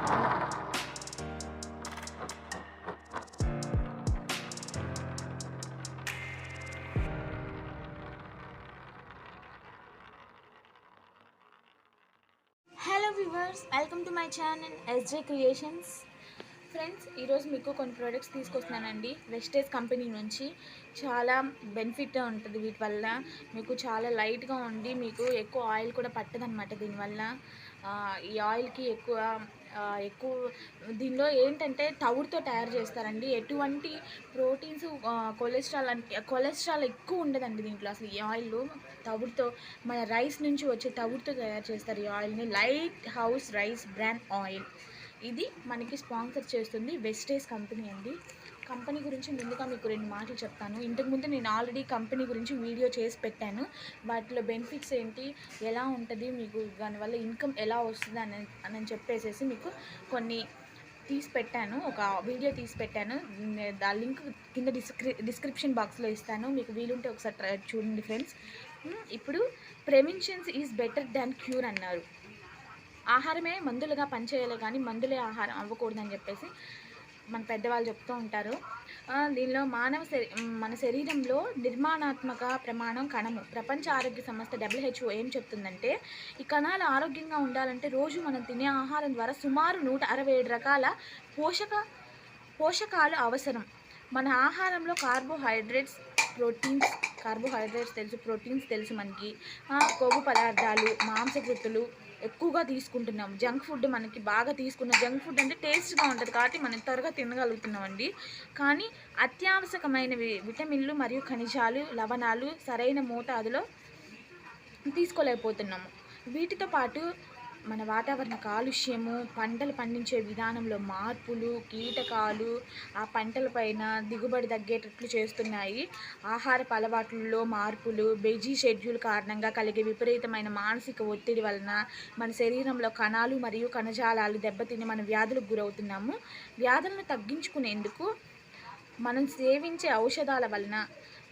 Hello viewers, welcome to my channel SJ creations. Friends, ఈరోజు మీకు కొన్ని ప్రోడక్ట్స్ తీసుకొస్తున్నానండి. వెస్టేజ్ కంపెనీ నుంచి. చాలా బెనిఫిట్ ఉంటుంది వీటి వల్ల. మీకు చాలా లైట్గా ఉండి మీకు ఎక్కువ ఆయిల్ కూడా పట్టదనమాట దీనివల్ల. ఈ ఆయిల్కి ఎక్కువ దీనిలో ఏంటంటే తవుడుతో తయారు చేస్తారండి. ఎటువంటి ప్రోటీన్స్, కొలెస్ట్రాల్ ఎక్కువ ఉండదండి దీంట్లో. అసలు ఈ ఆయిల్ తవుడుతో, మన రైస్ నుంచి వచ్చే తవుడుతో తయారు చేస్తారు ఈ ఆయిల్ని. Light house rice brand oil ఇది మనకి స్పాన్సర్ చేస్తుంది వెస్టేజ్ కంపెనీ అండి. కంపెనీ గురించి ముందుగా మీకు 2 మాటలు చెప్తాను. ఇంతకుముందు నేను ఆల్రెడీ కంపెనీ గురించి వీడియో చేసి పెట్టాను. వాటిలో బెనిఫిట్స్ ఏంటి, ఎలా ఉంటుంది, మీకు దానివల్ల ఇన్కమ్ ఎలా వస్తుంది అని చెప్పేసి మీకు కొన్ని తీసి పెట్టాను. ఒక వీడియో తీసి పెట్టాను. ఆ లింక్ కింద డిస్క్రిప్షన్ బాక్స్లో ఇస్తాను. మీకు వీలుంటే ఒకసారి చూడండి ఫ్రెండ్స్. ఇప్పుడు prevention is better than cure అన్నారు. ఆహారమే మందులుగా పనిచేయాలి కానీ మందులే ఆహారం అవ్వకూడదని చెప్పేసి మన పెద్దవాళ్ళు చెప్తూ ఉంటారు. దీనిలో మన శరీరంలో నిర్మాణాత్మక ప్రమాణం కణము. ప్రపంచ ఆరోగ్య సంస్థ WHO ఏం చెప్తుందంటే, ఈ కణాలు ఆరోగ్యంగా ఉండాలంటే రోజు మనం తినే ఆహారం ద్వారా సుమారు 167 రకాల పోషకాలు అవసరం. మన ఆహారంలో కార్బోహైడ్రేట్స్ తెలుసు, ప్రోటీన్స్ తెలుసు మనకి. కొవ్వు పదార్థాలు, మాంసకృతులు ఎక్కువగా తీసుకుంటున్నాం. జంక్ ఫుడ్ మనకి బాగా తీసుకున్న జంక్ ఫుడ్ అంటే టేస్ట్గా ఉంటుంది కాబట్టి మనం త్వరగా తినగలుగుతున్నామండి. కానీ అత్యావశ్యకమైన విటమిన్లు మరియు ఖనిజాలు, లవణాలు సరైన మోతాదులో తీసుకోలేకపోతున్నాము. వీటితో పాటు మన వాతావరణ కాలుష్యము, పంటలు పండించే విధానంలో మార్పులు, కీటకాలు ఆ పంటలపైన దిగుబడి తగ్గేటట్లు చేస్తున్నాయి. ఆహారపు అలవాట్లలో మార్పులు, బిజీ షెడ్యూల్ కారణంగా కలిగే విపరీతమైన మానసిక ఒత్తిడి వలన మన శరీరంలో కణాలు మరియు కణజాలాలు దెబ్బతిని మన వ్యాధులకు గురవుతున్నాము. వ్యాధులను తగ్గించుకునేందుకు మనం సేవించే ఔషధాల వలన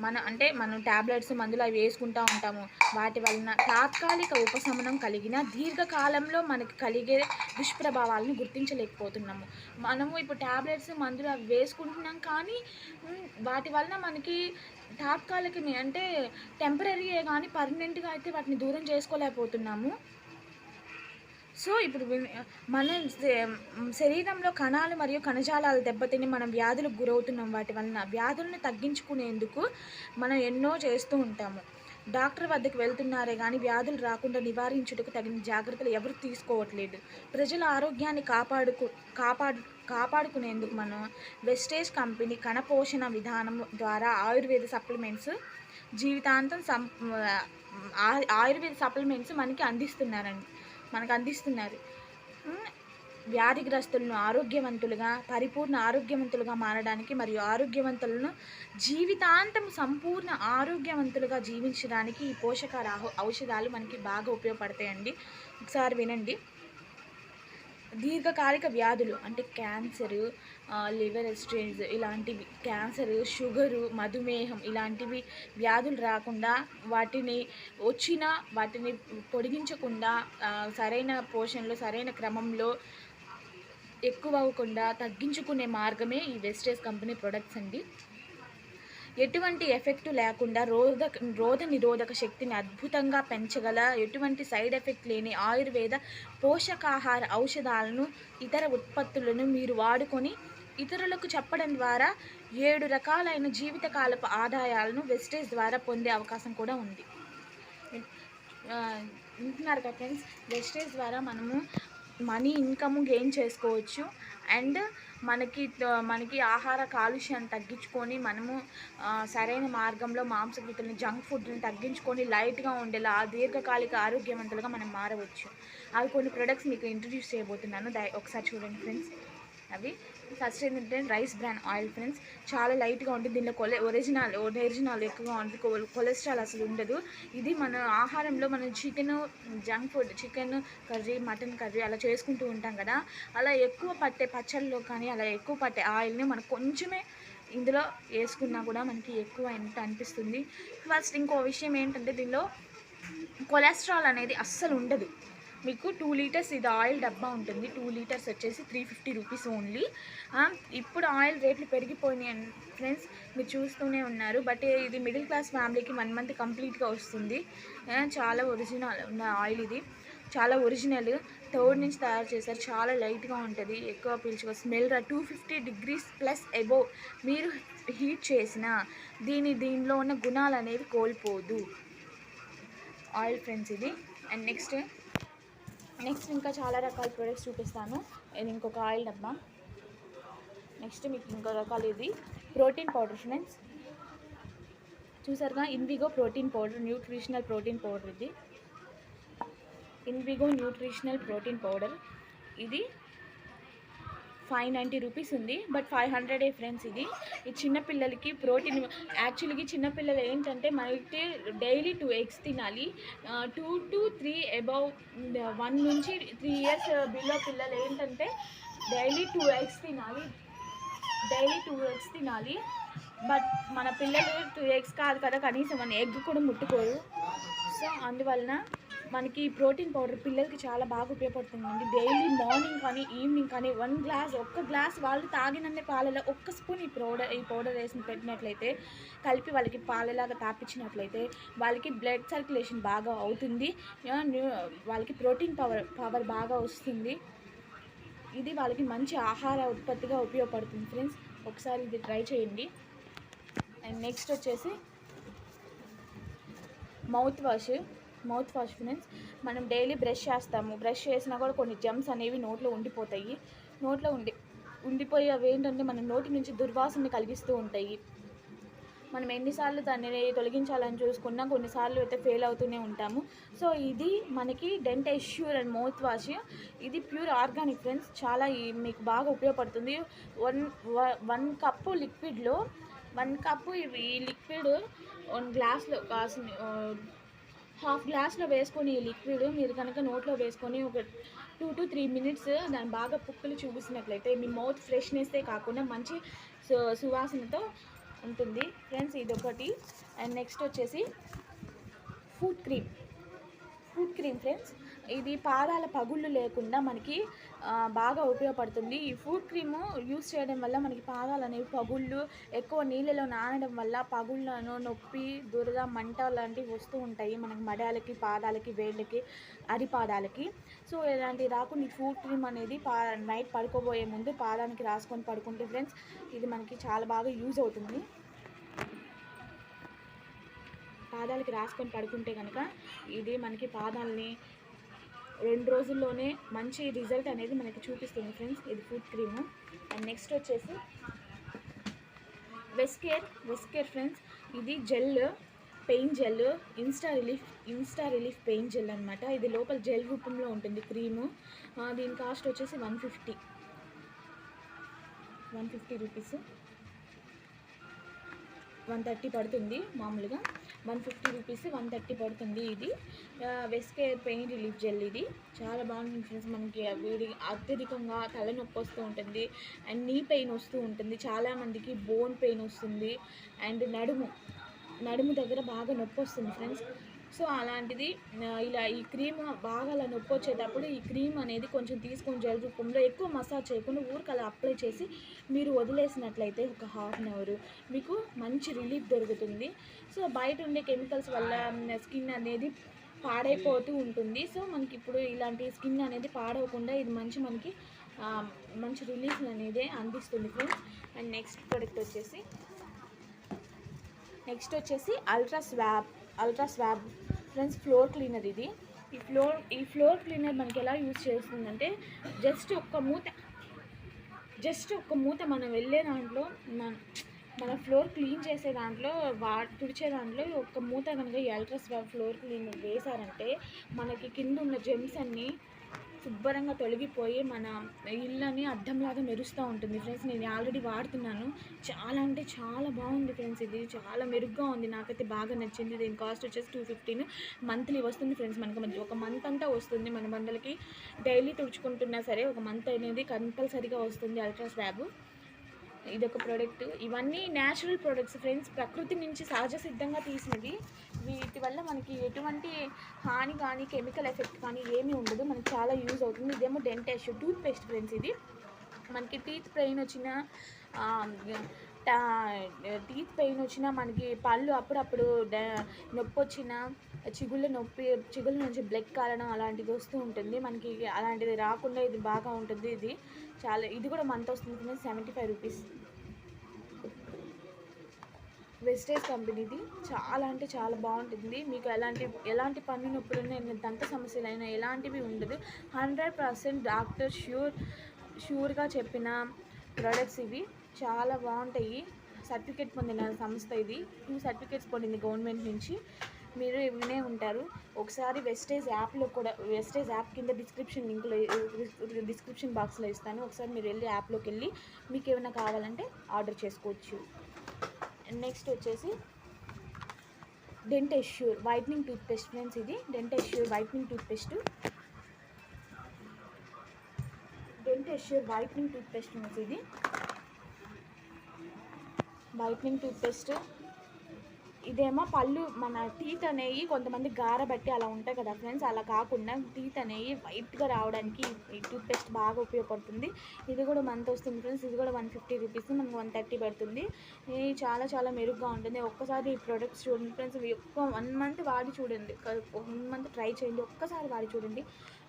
మనం ట్యాబ్లెట్స్, మందులు అవి వేసుకుంటూ ఉంటాము. వాటి వలన తాత్కాలిక ఉపశమనం కలిగిన దీర్ఘకాలంలో మనకి కలిగే దుష్ప్రభావాలను గుర్తించలేకపోతున్నాము. మనము ఇప్పుడు ట్యాబ్లెట్స్, మందులు అవి వేసుకుంటున్నాం కానీ వాటి వలన మనకి తాత్కాలికమే అంటే టెంపరీయే కానీ పర్మనెంట్గా అయితే వాటిని దూరం చేసుకోలేకపోతున్నాము. సో ఇప్పుడు మన శరీరంలో కణాలు మరియు కణజాలాలు దెబ్బతిని మనం వ్యాధులకు గురవుతున్నాం. వాటి వలన వ్యాధులను తగ్గించుకునేందుకు మనం ఎన్నో చేస్తూ ఉంటాము. డాక్టర్ వద్దకు వెళ్తున్నారే కానీ వ్యాధులు రాకుండా నివారించుటకు తగిన జాగ్రత్తలు ఎవరు తీసుకోవట్లేదు. ప్రజల ఆరోగ్యాన్ని కాపాడుకునేందుకు మనం వెస్టేజ్ కంపెనీ కణ పోషణ విధానం ద్వారా ఆయుర్వేద సప్లిమెంట్స్ ఆయుర్వేద సప్లిమెంట్స్ మనకు అందిస్తున్నారు. వ్యాధిగ్రస్తులను పరిపూర్ణ ఆరోగ్యవంతులుగా మారడానికి మరియు ఆరోగ్యవంతులను జీవితాంతం సంపూర్ణ ఆరోగ్యవంతులుగా జీవించడానికి ఈ పోషకాల ఔషధాలు మనకి బాగా ఉపయోగపడతాయండి. ఒకసారి వినండి. దీర్ఘకాలిక వ్యాధులు అంటే క్యాన్సరు, లివర్ స్టోన్స్ ఇలాంటివి, క్యాన్సరు, షుగరు, మధుమేహం ఇలాంటివి వ్యాధులు రాకుండా వాటిని పొడిగించకుండా సరైన పోషణలో, సరైన క్రమంలో ఎక్కువ అవ్వకుండా తగ్గించుకునే మార్గమే ఈ వెస్టేజ్ కంపెనీ ప్రొడక్ట్స్ అండి. ఎటువంటి ఎఫెక్ట్ లేకుండా రోగ నిరోధక శక్తిని అద్భుతంగా పెంచగల, ఎటువంటి సైడ్ ఎఫెక్ట్ లేని ఆయుర్వేద పోషకాహార ఔషధాలను, ఇతర ఉత్పత్తులను మీరు వాడుకొని ఇతరులకు చెప్పడం ద్వారా 7 రకాలైన జీవితకాలపు ఆదాయాలను వెస్టేజ్ ద్వారా పొందే అవకాశం కూడా ఉంది. వింటున్నారు కదా ఫ్రెండ్స్, వెస్టేజ్ ద్వారా మనము మనీ ఇన్కమ్ గెయిన్ చేసుకోవచ్చు. అండ్ మనకి ఆహార కాలుష్యాన్ని తగ్గించుకొని మనము సరైన మార్గంలో మాంసకృతుల్ని, జంక్ ఫుడ్ని తగ్గించుకొని లైట్గా ఉండేలా దీర్ఘకాలిక ఆరోగ్యవంతులుగా మనం మారవచ్చు. అవి కొన్ని ప్రొడక్ట్స్ మీకు ఇంట్రడ్యూస్ చేయబోతున్నాను. ఒకసారి చూడండి ఫ్రెండ్స్. అవి ఫస్ట్ ఏంటంటే రైస్ బ్రాన్ ఆయిల్ ఫ్రెండ్స్. చాలా లైట్గా ఉంటుంది. దీనిలో ఒరిజినల్ ఎక్కువగా ఉంటుంది. కొలెస్ట్రాల్ అసలు ఉండదు. ఇది మన ఆహారంలో మనం junk food, chicken curry, mutton curry అలా చేసుకుంటూ ఉంటాం కదా, అలా ఎక్కువ పట్టే పచ్చళ్ళలో కానీ అలా ఎక్కువ పట్టే ఆయిల్ని మనం కొంచెమే ఇందులో వేసుకున్నా కూడా మనకి ఎక్కువ ఎంత అనిపిస్తుంది. ఫస్ట్ ఇంకో విషయం ఏంటంటే దీనిలో కొలెస్ట్రాల్ అనేది అస్సలు ఉండదు. మీకు 2 లీటర్స్ ఇది ఆయిల్ డబ్బా ఉంటుంది. 2 లీటర్స్ వచ్చేసి 350 రూపీస్ ఓన్లీ. ఇప్పుడు ఆయిల్ రేట్లు పెరిగిపోయినాయి ఫ్రెండ్స్, మీరు చూస్తూనే ఉన్నారు. బట్ ఇది మిడిల్ క్లాస్ ఫ్యామిలీకి 1 మంత్ కంప్లీట్గా వస్తుంది. చాలా ఒరిజినల్ ఉన్న ఆయిల్ ఇది, చాలా ఒరిజినల్ తోడు నుంచి తయారు చేశారు. చాలా లైట్గా ఉంటుంది, ఎక్కువ పీల్చుకో స్మెల్ 250 డిగ్రీస్ ప్లస్ అబోవ్ మీరు హీట్ చేసిన దీనిలో ఉన్న గుణాలు అనేవి కోల్పోదు ఆయిల్ ఫ్రెండ్స్ ఇది. అండ్ నెక్స్ట్ ఇంకా చాలా రకాల ప్రొడక్ట్స్ చూపిస్తాను. ఇది ఇంకొక ఆయిల్ డబ్బా. నెక్స్ట్ మీకు ఇంకో రకాలు ఇది ప్రోటీన్ పౌడర్ ఫ్రెండ్స్, చూసారుగా Invigo protein powder, nutritional protein powder. ఇది ఇన్విగో న్యూట్రిషనల్ ప్రోటీన్ పౌడర్. ఇది 590 రూపీస్ ఉంది, బట్ 500 ఫ్రెండ్స్. ఇది చిన్నపిల్లలకి ప్రోటీన్. యాక్చువల్గా చిన్నపిల్లలు ఏంటంటే మనకి డైలీ 2 ఎగ్స్ తినాలి. 2 to 3 అబౌవ్ 1 నుంచి 3 ఇయర్స్ బిలో పిల్లలు ఏంటంటే డైలీ 2 ఎగ్స్ తినాలి. బట్ మన పిల్లలు 2 ఎగ్స్ కాదు కదా, కనీసం 1 ఎగ్ కూడా ముట్టుకోరు. సో అందువలన మనకి ప్రోటీన్ పౌడర్ పిల్లలకి చాలా బాగా ఉపయోగపడుతుందండి. డైలీ మార్నింగ్ కానీ ఈవినింగ్ కానీ ఒక్క గ్లాస్ వాళ్ళు తాగినన్నే పాలలో ఒక్క స్పూన్ ఈ పౌడర్ వేసి పెట్టినట్లయితే, కలిపి వాళ్ళకి పాలలాగా తాపించినట్లయితే వాళ్ళకి బ్లడ్ సర్క్యులేషన్ బాగా అవుతుంది. వాళ్ళకి ప్రోటీన్ పవర్ బాగా వస్తుంది. ఇది వాళ్ళకి మంచి ఆహార ఉత్పత్తిగా ఉపయోగపడుతుంది ఫ్రెండ్స్. ఒకసారి ఇది ట్రై చేయండి. అండ్ నెక్స్ట్ వచ్చేసి మౌత్ వాష్ ఫ్రెండ్స్. మనం డైలీ బ్రష్ చేస్తాము, బ్రష్ చేసినా కూడా కొన్ని జమ్స్ అనేవి నోట్లో ఉండిపోతాయి. ఉండిపోయి అవి ఏంటంటే మన నోటి నుంచి దుర్వాసనని కలిగిస్తూ ఉంటాయి. మనం ఎన్నిసార్లు దాన్ని తొలగించాలని చూసుకున్నా కొన్నిసార్లు అయితే ఫెయిల్ అవుతూనే ఉంటాము. సో ఇది మనకి డెంటెష్యూర్ అండ్ మౌత్ వాష్. ఇది ప్యూర్ ఆర్గానిక్ ఫ్రెండ్స్, చాలా మీకు బాగా ఉపయోగపడుతుంది. 1 కప్పు లిక్విడ్లో 1 కప్పు ఈ లిక్విడ్ 1 గ్లాస్లో కాసిన హాఫ్ గ్లాస్లో వేసుకొని ఈ లిక్విడ్ మీరు కనుక నోట్లో వేసుకొని ఒక 2 to 3 మినిట్స్ దాన్ని బాగా పుక్కులు చూపిస్తున్నట్లయితే మీ మౌత్ ఫ్రెష్నెస్సే కాకుండా మంచి సువాసనతో ఉంటుంది ఫ్రెండ్స్. ఇదొకటి. అండ్ నెక్స్ట్ వచ్చేసి ఫుట్ క్రీమ్ ఫ్రెండ్స్. ఇది పాదాల పగుళ్ళు లేకుండా మనకి బాగా ఉపయోగపడుతుంది. ఈ ఫుట్ క్రీము యూస్ చేయడం వల్ల మనకి పాదాలు అనేవి పగుళ్ళు, ఎక్కువ నీళ్ళలో నానడం వల్ల పగుళ్ళను నొప్పి, దురద, మంట లాంటివి వస్తూ ఉంటాయి మనకి మడాలకి, పాదాలకి, వేళ్ళకి, అరిపాదాలకి. సో ఇలాంటివి రాకుండా ఈ ఫుట్ క్రీమ్ అనేది నైట్ పడుకోబోయే ముందు పాదానికి రాసుకొని పడుకుంటే ఫ్రెండ్స్ ఇది మనకి చాలా బాగా యూజ్ అవుతుంది. పాదాలకి రాసుకొని పడుకుంటే కనుక ఇది మనకి పాదాలని 2 రోజుల్లోనే మంచి రిజల్ట్ అనేది మనకి చూపిస్తుంది ఫ్రెండ్స్. ఇది ఫుట్ క్రీము. అండ్ నెక్స్ట్ వచ్చేసి వెస్కేర్ ఫ్రెండ్స్. ఇది pain gel, Insta relief pain gel అనమాట. ఇది లోపల జెల్ రూపంలో ఉంటుంది క్రీము. దీని కాస్ట్ వచ్చేసి 150 రూపీస్, 130 పడుతుంది. మామూలుగా 150 రూపీస్, 130 పడుతుంది. ఇది వెస్కేర్ పెయిన్ రిలీఫ్ జెల్. ఇది చాలా బాగుంటుంది ఫ్రెండ్స్. మనకి అత్యధికంగా తలనొప్పి వస్తూ ఉంటుంది అండ్ నీ పెయిన్ వస్తూ ఉంటుంది. చాలామందికి బోన్ పెయిన్ వస్తుంది అండ్ నడుము దగ్గర బాగా నొప్పి వస్తుంది ఫ్రెండ్స్. సో అలాంటిది ఇలా ఈ క్రీమ్ బాగా అలా నొప్పి వచ్చేటప్పుడు ఈ క్రీమ్ అనేది కొంచెం తీసుకొని జెల్ రూపంలో ఎక్కువ మసాజ్ చేయకుండా ఊరికి అలా అప్లై చేసి మీరు వదిలేసినట్లయితే ఒక ½ అన్ అవర్ మీకు మంచి రిలీఫ్ దొరుకుతుంది. సో బయట ఉండే కెమికల్స్ వల్ల స్కిన్ అనేది పాడైపోతూ ఉంటుంది. సో మనకి ఇప్పుడు ఇలాంటి స్కిన్ అనేది పాడవకుండా ఇది మనకి మంచి రిలీఫ్ అనేది అందిస్తుంది ఫ్రెండ్స్. అండ్ నెక్స్ట్ ప్రోడక్ట్ వచ్చేసి ultra swab friends floor cleaner. ఇది ఈ ఫ్లోర్ క్లీనర్ మనకి ఎలా యూజ్ చేస్తుందంటే జస్ట్ ఒక్క మూత మనం వెళ్ళే దాంట్లో మన ఫ్లోర్ క్లీన్ చేసే దాంట్లో తుడిచే దాంట్లో ఒక్క మూత కనుక ఈ అల్ట్రా స్వాబ్ ఫ్లోర్ క్లీనర్ వేశారంటే మనకి కింద ఉన్న జెమ్స్ అన్నీ శుభ్రంగా తొలగిపోయి మన ఇళ్ళని అద్దంలాగా మెరుస్తూ ఉంటుంది ఫ్రెండ్స్. నేను ఆల్రెడీ వాడుతున్నాను, చాలా అంటే చాలా బాగుంది ఫ్రెండ్స్. ఇది చాలా మెరుగ్గా ఉంది, నాకైతే బాగా నచ్చింది. దీని కాస్ట్ వచ్చేసి 215 మంత్లీ వస్తుంది ఫ్రెండ్స్. మనకు ఒక మంత్ అంతా వస్తుంది. మన బండలకి డైలీ తుడుచుకుంటున్నా సరే ఒక మంత్ అనేది కంపల్సరీగా వస్తుంది అల్ట్రా స్వాబ్. ఇదొక ప్రోడక్ట్. ఇవన్నీ న్యాచురల్ ప్రోడక్ట్స్ ఫ్రెండ్స్, ప్రకృతి నుంచి సహజ సిద్ధంగా తీసినవి. వీటి వల్ల మనకి ఎటువంటి హాని కానీ కెమికల్ ఎఫెక్ట్ కానీ ఏమీ ఉండదు, మనకి చాలా యూజ్ అవుతుంది. ఇదేమో డెంటెస్ట్ టూత్ పేస్ట్ ఫ్రెండ్స్. ఇది మనకి టీత్ పెయిన్ వచ్చినా మనకి పళ్ళు అప్పుడప్పుడు నొప్పి వచ్చినా చిగుళ్ళ నుంచి బ్లడ్ కారడం అలాంటిది వస్తూ ఉంటుంది. మనకి అలాంటిది రాకుండా ఇది బాగా ఉంటుంది. ఇది కూడా మంత్ వస్తుంది 75 రూపీస్. వెస్టేజ్ కంపెనీది చాలా అంటే చాలా బాగుంటుంది. మీకు ఎలాంటి పన్ను నొప్పులు దంత సమస్యలైనా ఎలాంటివి ఉండదు. 100% డాక్టర్ షూర్గా చెప్పిన ప్రోడక్ట్స్ ఇవి. చాలా బాగుంటాయి. సర్టిఫికేట్ పొందిన సంస్థ ఇది. 2 సర్టిఫికేట్స్ పొందింది గవర్నమెంట్ నుంచి. మీరు వినే ఉంటారు. ఒకసారి వెస్టేజ్ యాప్ కింద డిస్క్రిప్షన్ బాక్స్లో ఇస్తాను. ఒకసారి మీరు వెళ్ళి యాప్లోకి వెళ్ళి మీకు ఏమైనా కావాలంటే ఆర్డర్ చేసుకోవచ్చు. నెక్స్ట్ వచ్చేసి డెంటెష్యూర్ వైట్నింగ్ టూత్పేస్ట్ ఫ్రెండ్స్. ఇది డెంటెష్యూర్ వైట్నింగ్ టూత్పేస్ట్ ఫ్రెండ్స్. ఇది వైట్నింగ్ టూత్పేస్ట్. ఇదేమో పళ్ళు మన టీత్ అనేవి కొంతమంది గారబట్టి అలా ఉంటాయి కదా ఫ్రెండ్స్, అలా కాకుండా టీత్ అనేవి వైట్గా రావడానికి ఈ టూత్పేస్ట్ బాగా ఉపయోగపడుతుంది. ఇది కూడా మంత్ వస్తుంది ఫ్రెండ్స్. ఇది కూడా 150 రూపీస్, మనకు 130 పడుతుంది. ఇది చాలా చాలా మెరుగ్గా ఉంటుంది. ఒక్కసారి ఈ ప్రోడక్ట్స్ చూడండి ఫ్రెండ్స్. 1 మంత్ వాడి చూడండి, 1 మంత్ ట్రై చేయండి. ఒక్కసారి వాడి చూడండి,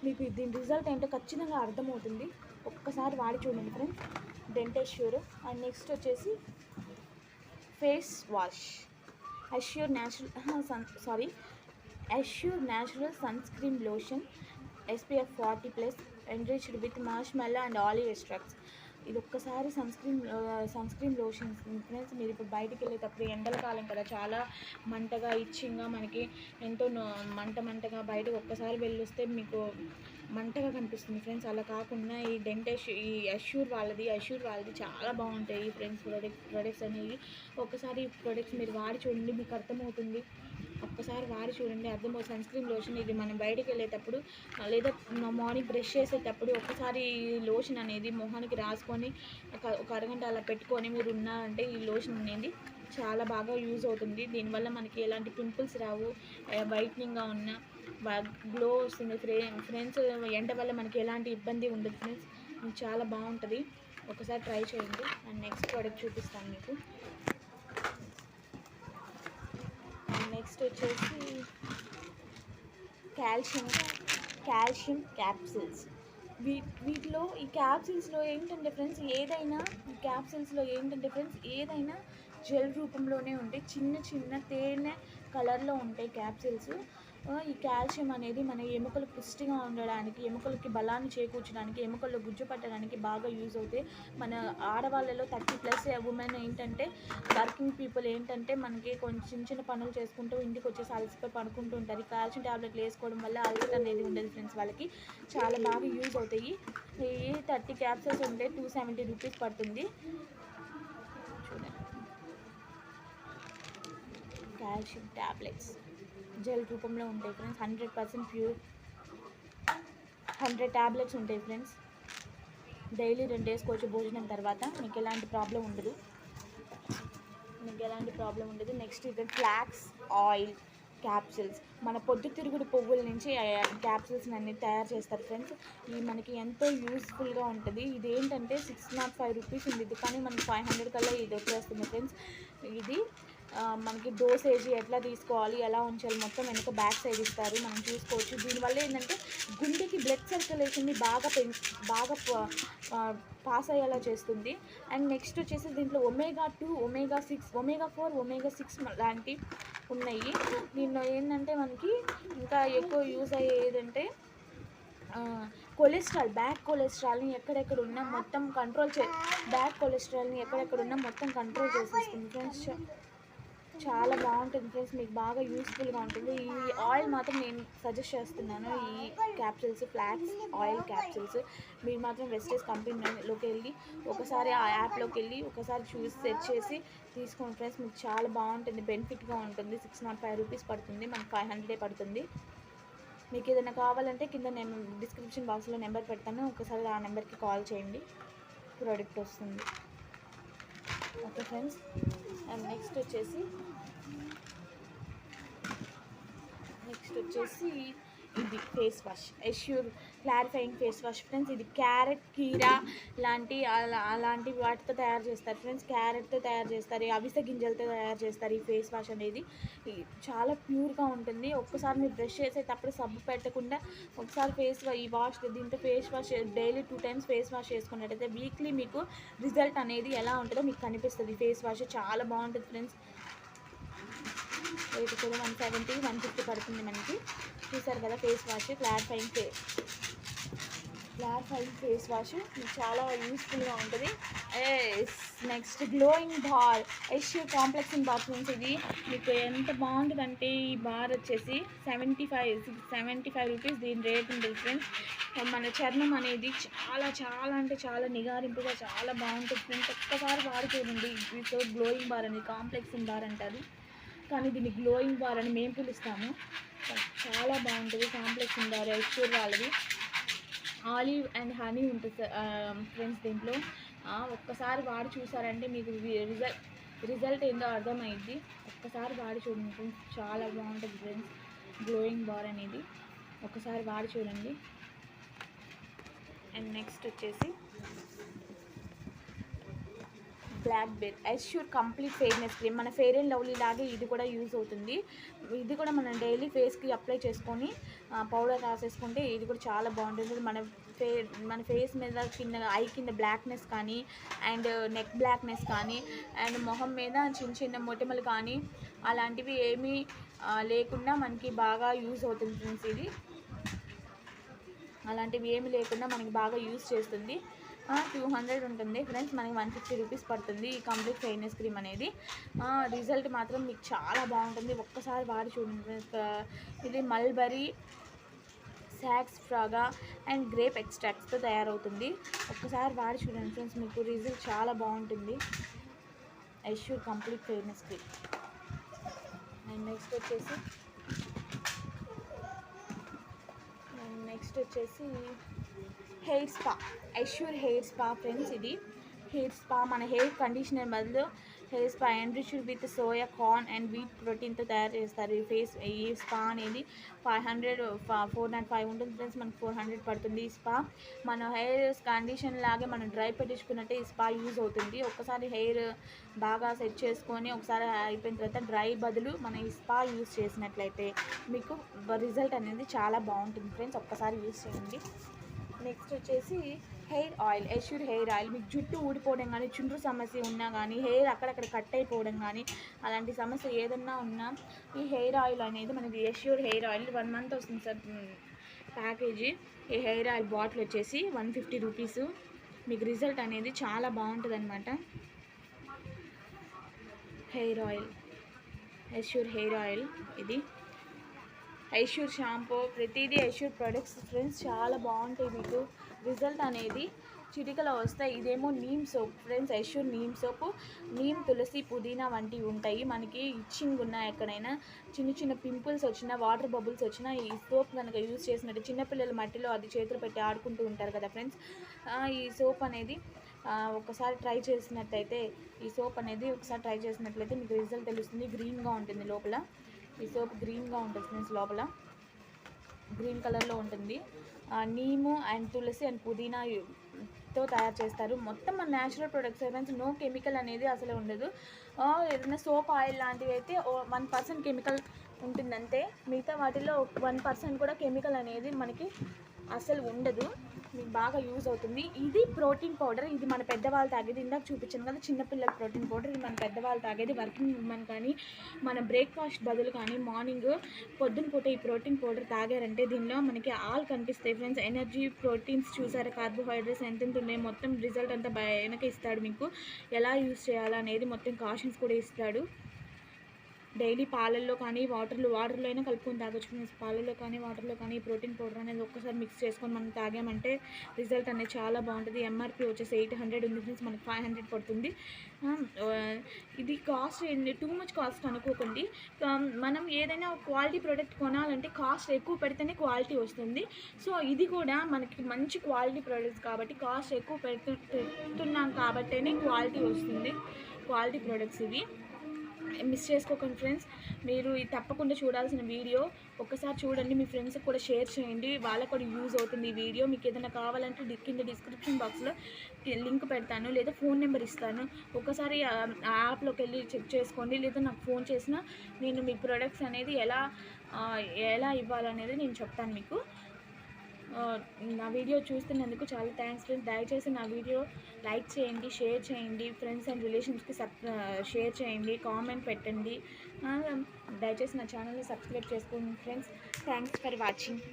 మీకు దీని రిజల్ట్ ఏంటో ఖచ్చితంగా అర్థమవుతుంది. ఒక్కసారి వాడి చూడండి ఫ్రెండ్స్, డెంటెష్యూర్. అండ్ నెక్స్ట్ వచ్చేసి face wash Assure natural sunscreen lotion SPF 40+, enriched with marshmallow and olive extracts. ఇది ఒక్కసారి సన్స్క్రీన్ లోషన్ ఫ్రెండ్స్. మీరు ఇప్పుడు బయటికి వెళ్ళేటప్పుడు ఎండల కాలం కదా, చాలా మంటగా ఇచ్చింగ్గా మనకి ఎంతో మంటగా బయటకు ఒక్కసారి వెళ్ళొస్తే మీకు మంటగా కనిపిస్తుంది ఫ్రెండ్స్. అలా కాకుండా ఈ అష్యూర్ వాళ్ళది చాలా బాగుంటాయి ఫ్రెండ్స్. ప్రొడక్ట్స్ అనేవి ఒక్కసారి ఈ ప్రొడక్ట్స్ మీరు వాడి చూడండి, మీకు అర్థమవుతుంది. ఒక్కసారి వాడి చూడండి, అర్థమవుతుంది. సన్స్క్రీన్ లోషన్ ఇది మనం బయటికి వెళ్ళేటప్పుడు లేదా మార్నింగ్ బ్రష్ చేసేటప్పుడు ఒక్కసారి ఈ లోషన్ అనేది మొహానికి రాసుకొని ఒక అరగంట అలా పెట్టుకొని మీరు ఉన్నారంటే ఈ లోషన్ అనేది చాలా బాగా యూజ్ అవుతుంది. దీనివల్ల మనకి ఎలాంటి పింపుల్స్ రావు, వైట్నింగ్గా ఉన్న గ్లో వస్తుంది ఫ్రెండ్స్. ఎండ వల్ల మనకి ఎలాంటి ఇబ్బంది ఉండదు ఫ్రెండ్స్. చాలా బాగుంటుంది. ఒకసారి ట్రై చేయండి. అండ్ నెక్స్ట్ ప్రోడక్ట్ చూపిస్తాను మీకు. నెక్స్ట్ వచ్చేసి కాల్షియం క్యాప్సిల్స్. వీటిలో ఈ క్యాప్సిల్స్లో ఏంటంటే ఫ్రెండ్స్, ఏదైనా జెల్ రూపంలోనే ఉంటాయి. చిన్న తేనె కలర్లో ఉంటాయి క్యాప్సిల్స్. ఈ కాల్షియం అనేది మన ఎముకలు పుష్టిగా ఉండడానికి, ఎముకలకి బలాన్ని చేకూర్చడానికి, ఎముకల్లో గుజ్జు పట్టడానికి బాగా యూజ్ అవుతాయి. మన ఆడవాళ్ళలో 30+ ఉమెన్ ఏంటంటే, వర్కింగ్ పీపుల్ ఏంటంటే మనకి కొంచెం చిన్న పనులు చేసుకుంటూ ఇంటికి వచ్చేసి అలసిపోయి పడుకుంటూ ఉంటారు. ఈ కాల్షియం ట్యాబ్లెట్లు వేసుకోవడం వల్ల అలసట అనేది ఉండదు ఫ్రెండ్స్. వాళ్ళకి చాలా బాగా యూజ్ అవుతాయి. ఈ 30 క్యాప్సూల్స్ ఉంటే 270 రూపీస్ పడుతుంది. చూడండి, కాల్షియం ట్యాబ్లెట్స్ జెల్ రూపంలో ఉంటాయి ఫ్రెండ్స్. 100% ప్యూర్. 100 ట్యాబ్లెట్స్ ఉంటాయి ఫ్రెండ్స్. డైలీ 2 వేసుకోవచ్చు భోజనం తర్వాత. మీకు ఎలాంటి ప్రాబ్లం ఉండదు. నెక్స్ట్ ఇది ఫ్లాక్స్ ఆయిల్ క్యాప్సిల్స్. మన పొద్దుతిరుగుడు పువ్వుల నుంచి క్యాప్సిల్స్ అన్ని తయారు చేస్తారు ఫ్రెండ్స్. ఇది మనకి ఎంతో యూస్ఫుల్గా ఉంటుంది. ఇది ఏంటంటే 605 రూపీస్ ఉంది, కానీ మనకి 500 కల్లా ఇది వచ్చేస్తుంది ఫ్రెండ్స్. ఇది మనకి డోసేజ్ ఎట్లా తీసుకోవాలి, ఎలా ఉంచాలి మొత్తం వెనక బ్యాక్ సైడ్ ఇస్తారు, మనం చూసుకోవచ్చు. దీనివల్ల ఏంటంటే గుండెకి బ్లడ్ సర్క్యులేషన్ని బాగా పాస్ అయ్యేలా చేస్తుంది. అండ్ నెక్స్ట్ వచ్చేసి దీంట్లో omega-2, omega-6, omega-4, omega-6 లాంటి ఉన్నాయి. దీనిలో ఏంటంటే మనకి ఇంకా ఎక్కువ యూజ్ అయ్యేదంటే బ్యాడ్ కొలెస్ట్రాల్ని ఎక్కడెక్కడ ఉన్నా మొత్తం కంట్రోల్ చేసేస్తుంది ఫ్రెండ్స్. చాలా బాగుంటుంది ఫ్రెండ్స్, మీకు బాగా యూస్ఫుల్గా ఉంటుంది. ఈ ఆయిల్ మాత్రం నేను సజెస్ట్ చేస్తున్నాను. ఈ క్యాప్సిల్స్, ఫ్లాక్స్ ఆయిల్ క్యాప్సిల్స్ మీరు మాత్రం వెస్టేజ్ కంపెనీలోకి వెళ్ళి ఒకసారి ఆ యాప్లోకి వెళ్ళి ఒకసారి చూసి సెర్చ్ చేసి తీసుకోండి ఫ్రెండ్స్. మీకు చాలా బాగుంటుంది, బెనిఫిట్గా ఉంటుంది. 605 రూపీస్ పడుతుంది, మనకు 500 పడుతుంది. మీకు ఏదైనా కావాలంటే కింద నేను డిస్క్రిప్షన్ బాక్స్లో నెంబర్ పెడతాను, ఒకసారి ఆ నెంబర్కి కాల్ చేయండి, ప్రోడక్ట్ వస్తుంది. Okay friends. అండ్ నెక్స్ట్ వచ్చేసి నెక్స్ట్ వచ్చేసి ఇది face wash, assure clarifying face wash friends. ఇది క్యారెట్, కీరా లాంటి అలాంటి వాటితో తయారు చేస్తారు ఫ్రెండ్స్. క్యారెట్తో తయారు చేస్తారు, అవిసె గింజలతో తయారు చేస్తారు ఈ ఫేస్ వాష్ అనేది. చాలా ప్యూర్గా ఉంటుంది. ఒక్కసారి మీరు బ్రష్ చేసేటప్పుడు సబ్బు పెట్టకుండా ఒకసారి ఈ వాష్ దీంతో face wash daily 2 times face wash చేసుకున్నట్టయితే వీక్లీ మీకు రిజల్ట్ అనేది ఎలా ఉంటుందో మీకు కనిపిస్తుంది. ఫేస్ వాష్ చాలా బాగుంటుంది ఫ్రెండ్స్. రేటు కూడా 170, 150 పడుతుంది మనకి. చూసారు కదా face wash, clarifying face wash మీకు చాలా యూస్ఫుల్గా ఉంటుంది. Next glowing bar, Assure complexion bar friends. ఇది మీకు ఎంత బాగుంటుందంటే ఈ బార్ వచ్చేసి 75 రూపీస్ దీని రేట్ ఉంటుంది ఫ్రెండ్స్. మన చర్మం అనేది చాలా చాలా అంటే చాలా నిగారింపుగా చాలా బాగుంటుంది ఫ్రెండ్స్. ఒక్కసారి వాడి చూడండి. సో గ్లోయింగ్ బార్ అనేది కాంప్లెక్సింగ్ బార్ అంటారు, కానీ దీన్ని గ్లోయింగ్ బార్ అని మేము పిలుస్తాము. చాలా బాగుంటుంది కాంప్లెక్సింగ్ బార్, ఎష్యూర్ వాళ్ళది. ఆలివ్ అండ్ హనీ ఉంటుంది ఫ్రెండ్స్ దీంట్లో. ఒక్కసారి వాడి చూసారంటే మీకు రిజల్ట్ ఏందో అర్థమైంది. ఒక్కసారి వాడి చూడండి ఫ్రెండ్స్, చాలా బాగుంటుంది ఫ్రెండ్స్ గ్లోయింగ్ బార్ అనేది. ఒక్కసారి వాడి చూడండి. అండ్ నెక్స్ట్ వచ్చేసి blackberry Assure complete fairness cream. మన ఫెయిర్ అండ్ లవ్లీ లాగే ఇది కూడా యూజ్ అవుతుంది. ఇది కూడా మనం డైలీ ఫేస్కి అప్లై చేసుకొని పౌడర్ రాసేసుకుంటే ఇది కూడా చాలా బాగుంటుంది. మన ఫేస్ మీద ఐ కింద బ్లాక్నెస్ కానీ అండ్ నెక్ బ్లాక్నెస్ కానీ అండ్ మొహం మీద చిన్న చిన్న మొటిమలు కానీ అలాంటివి ఏమీ లేకుండా మనకి బాగా యూజ్ అవుతుంది ఫ్రెండ్స్. ఇది అలాంటివి ఏమి లేకుండా మనకి బాగా యూజ్ చేస్తుంది. 200 ఉంటుంది ఫ్రెండ్స్, మనకి 150 రూపీస్ పడుతుంది ఈ కంప్లీట్ ఫెయిర్నెస్ క్రీమ్ అనేది. రిజల్ట్ మాత్రం మీకు చాలా బాగుంటుంది. ఒక్కసారి వాడి చూడండి ఫ్రెండ్స్. ఇది mulberry, saxifraga and grape ఎక్స్ట్రాక్ట్స్తో తయారవుతుంది. ఒక్కసారి వాడి చూడండి ఫ్రెండ్స్, మీకు రిజల్ట్ చాలా బాగుంటుంది. Assure complete fairness cream. And next వచ్చేసి hair spa, Assure hair spa friends. ఇది హెయిర్ స్పా, మన హెయిర్ కండిషనర్ బదులు hair spa enriched with soya, corn and wheat ప్రోటీన్తో తయారు చేస్తారు. ఈ స్పా అనేది 405 ఉంటుంది ఫ్రెండ్స్, మనకు 400 పడుతుంది. ఈ స్పా మన హెయిర్ కండిషన్ లాగే మనం డ్రై పెట్టించుకున్నట్టే ఈ స్పా యూజ్ అవుతుంది. ఒక్కసారి హెయిర్ బాగా సెట్ చేసుకొని ఒకసారి అయిపోయిన తర్వాత డ్రై బదులు మన ఈ స్పా యూజ్ చేసినట్లయితే మీకు రిజల్ట్ అనేది చాలా బాగుంటుంది ఫ్రెండ్స్. ఒక్కసారి యూజ్ చేయండి. నెక్స్ట్ వచ్చేసి hair oil, Assure hair oil. మీకు జుట్టు ఊడిపోవడం కానీ, చుండ్రు సమస్య ఉన్నా కానీ, హెయిర్ అక్కడక్కడ కట్ అయిపోవడం కానీ అలాంటి సమస్య ఏదన్నా ఉన్నా ఈ హెయిర్ ఆయిల్ అనేది మనకి ఎష్యూర్ హెయిర్ ఆయిల్ 1 month వస్తుంది సార్ ప్యాకేజీ. ఈ హెయిర్ ఆయిల్ బాటిల్ వచ్చేసి 150 రూపీస్. మీకు రిజల్ట్ అనేది చాలా బాగుంటుంది అనమాట. Hair oil, Assure hair oil. ఇది ఎష్యూర్ షాంపూ, ప్రతిదీ ఎష్యూర్ ప్రొడక్ట్స్ ఫ్రెండ్స్ చాలా బాగుంటాయి. మీకు రిజల్ట్ అనేది చిటికలో వస్తాయి. ఇదేమో neem soap friends, Assure neem soap. Neem, తులసి, పుదీనా వంటివి ఉంటాయి. మనకి ఇచ్చింగ్ ఉన్న ఎక్కడైనా చిన్న చిన్న పింపుల్స్ వచ్చినా, వాటర్ బబుల్స్ వచ్చినా ఈ సోప్ కనుక యూజ్ చేసినట్టు, చిన్నపిల్లల మట్టిలో అది చేతులు పెట్టి ఆడుకుంటూ ఉంటారు కదా ఫ్రెండ్స్. ఈ సోప్ అనేది ఒకసారి ట్రై చేసినట్టయితే మీకు రిజల్ట్ తెలుస్తుంది. గ్రీన్గా ఉంటుంది లోపల. ఈ సోప్ గ్రీన్గా ఉంటుంది ఫ్రెండ్స్, లోపల గ్రీన్ కలర్లో ఉంటుంది. నీము అండ్ తులసి అండ్ పుదీనాతో తయారు చేస్తారు. మొత్తం మన natural products friends. No chemical అనేది అసలు ఉండదు. ఏదైనా సోప్ ఆయిల్ లాంటివి అయితే 1% కెమికల్ ఉంటుందంటే, మిగతా వాటిలో 1% కూడా కెమికల్ అనేది మనకి అసలు ఉండదు. మీకు బాగా యూజ్ అవుతుంది. ఇది ప్రోటీన్ పౌడర్. ఇది మన పెద్దవాళ్ళు తాగేది. ఇందాక చూపించాను కదా చిన్నపిల్లల ప్రోటీన్ పౌడర్. ఇది మన పెద్దవాళ్ళు తాగేది. వర్కింగ్ ఉమెన్ కానీ మన బ్రేక్ఫాస్ట్ బదులు కానీ మార్నింగ్ పొద్దున పూట ఈ ప్రోటీన్ పౌడర్ తాగారంటే దీనిలో మనకి ఆల్ కనిపిస్తాయి ఫ్రెండ్స్. ఎనర్జీ, ప్రోటీన్స్ చూసారా, కార్బోహైడ్రేట్స్ ఎంతెంత ఉన్నాయి, మొత్తం రిజల్ట్ అంతా వెనక ఇస్తాడు. మీకు ఎలా యూజ్ చేయాలనేది మొత్తం కాషన్స్ కూడా ఇస్తాడు. డైలీ పాలల్లో కానీ వాటర్లో అయినా కలుపుకొని తాగొచ్చు ఫ్రెండ్స్. పాలల్లో కానీ వాటర్లో కానీ ప్రోటీన్ పౌడర్ అనేది ఒక్కసారి మిక్స్ చేసుకొని మనం తాగామంటే రిజల్ట్ అనేది చాలా బాగుంటుంది. ఎంఆర్పి వచ్చేసి 800 ఉంది ఫ్రెండ్స్, మనకి 500 పడుతుంది. ఇది కాస్ట్ టూ మచ్ కాస్ట్ అనుకోకండి. మనం ఏదైనా క్వాలిటీ ప్రోడక్ట్ కొనాలంటే కాస్ట్ ఎక్కువ పెడితేనే క్వాలిటీ వస్తుంది. సో ఇది కూడా మనకి మంచి క్వాలిటీ ప్రోడక్ట్స్ కాబట్టి కాస్ట్ ఎక్కువ పెడుతున్నాం కాబట్టేనే క్వాలిటీ వస్తుంది. క్వాలిటీ ప్రోడక్ట్స్ ఇవి. మిస్ చేసుకోకండి ఫ్రెండ్స్. మీరు ఇది తప్పకుండా చూడాల్సిన వీడియో. ఒక్కసారి చూడండి, మీ ఫ్రెండ్స్కి కూడా షేర్ చేయండి, వాళ్ళకు కూడా యూజ్ అవుతుంది ఈ వీడియో. మీకు ఏదైనా కావాలంటే కింద డిస్క్రిప్షన్ బాక్స్లో లింక్ పెడతాను, లేదా ఫోన్ నెంబర్ ఇస్తాను. ఒక్కసారి ఆ యాప్లోకి వెళ్ళి చెక్ చేసుకోండి, లేదా నాకు ఫోన్ చేసినా నేను మీ ప్రొడక్ట్స్ అనేది ఎలా ఇవ్వాలనేది నేను చెప్తాను మీకు. నా వీడియో చూస్తున్నందుకు చాలా థ్యాంక్స్ ఫ్రెండ్స్. దయచేసి నా వీడియో లైక్ చేయండి, షేర్ చేయండి, ఫ్రెండ్స్ అండ్ రిలేషన్స్కి షేర్ చేయండి, కామెంట్ పెట్టండి. దయచేసి నా ఛానల్ని సబ్స్క్రైబ్ చేసుకోండి ఫ్రెండ్స్. Thanks for watching.